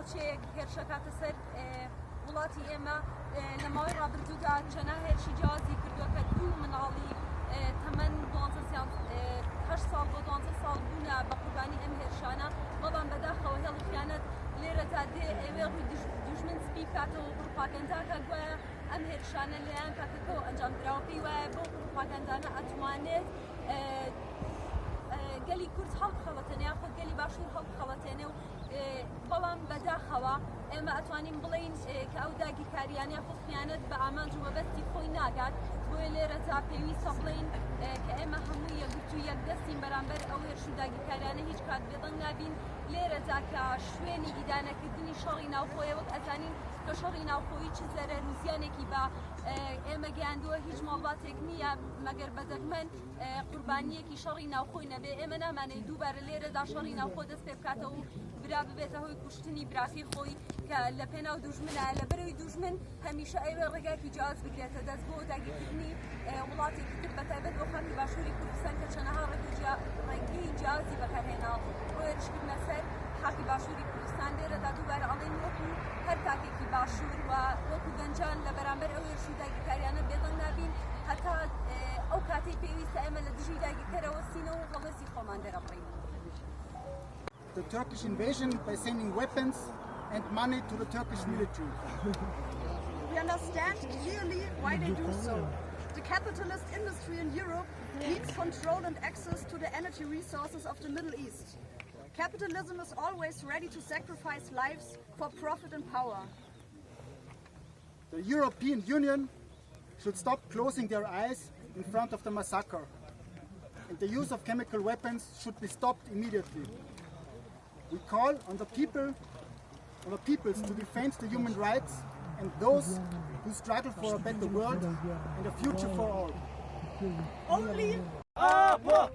ناوچەیەک هێرشەکاتە سەر وڵاتی ئێمە لە ماوەی ڕابردوودا چەنە هێرشی جیازی کردووە کە دوو مناڵی تەمەەن 8 ساڵ بۆ 12 ساڵ بوونە بە قوربانی ئەم هێرشانە بەڵام بەداخەوە هێڵی خیانەت لێرەدا دێ ئێوێ ڕووی دوژمن سپی بکاتەوە پروپاگەنداکە گوایە ئەم هێرشانە لەلایەن پەدەکەوە ئەنجامدراوە پێی وایە بۆ پروپاگەندانە ئەتوانێت گەلی کورد هەڵبخەڵەتێنێ یاخود گەلی باشوور هەڵبخەڵەتێنێ و بەڵام بەداخەوە ئێمە ئەتوانین بڵین کە ئەو داگیرکاریانە یاخود خیانەت بە ئامانج و بەبەستی خۆی ناگات بۆیە لێرەدا پێویستە بڵین کە ئێمە هەموو یەکگرت و یەکدەستین بەرامبەر ئەو هێرش و داگیرکاریانە هیچ کات بێدەنگ نابین لێرەدا کە شوێنی ئیدانەکردنی شەڕی ناوخۆیە وەک ئەزانین کە شەڕی ناوخۆیی چ زەرەر و زیانێکی بە ئێمە گەیاندووە هیچ ماڵباتێک نییە مەگەر بەدەگمەن قوربانیەکی شەڕی ناوخۆی نەبێ ئێمە نامانەی دووبارە لێرەدا شەڕی ناوخۆ دەست پێ بکاتەوە و برا ببێتە هۆی کوشتنی براکەی خۆی کە لە پێناو دوژمنە لە بەرەوەی دوژمن هەمیشە ئەوێ ڕێگاکی جیاز بگرێتە دەست بۆ داگیرکردنی وڵاتێکی تر بەتایبەت بۆ خەڵکی باشووری کوردستان کە چەندەها ڕێگەی جیازی بەکارهێنا بۆ هێرشکردنە سەر خەڵکی باشووری کوردستان لێرەدا دووبارە ئەڵێن وەکو هەر کاتێکی باشوور و وەکو گەنجان لە بەرامبەر ئەو هێرش و داگیرکاریانە بێدەنگ نابین هەتا ئەو کاتەی پێویستە ئێمە لە دژی داگیرکەرەوە سینەوە و هەڵدەستی خۆمان دەرەبڕین. The Turkish invasion by sending weapons and money to the Turkish military. We understand clearly why they do so. The capitalist industry in Europe needs control and access to the energy resources of the Middle East. Capitalism is always ready to sacrifice lives for profit and power. The European Union should stop closing their eyes in front of the massacre, and the use of chemical weapons should be stopped immediately. We call on the peoples to defend the human rights and those who struggle for a better world and a future for all. Only Apo!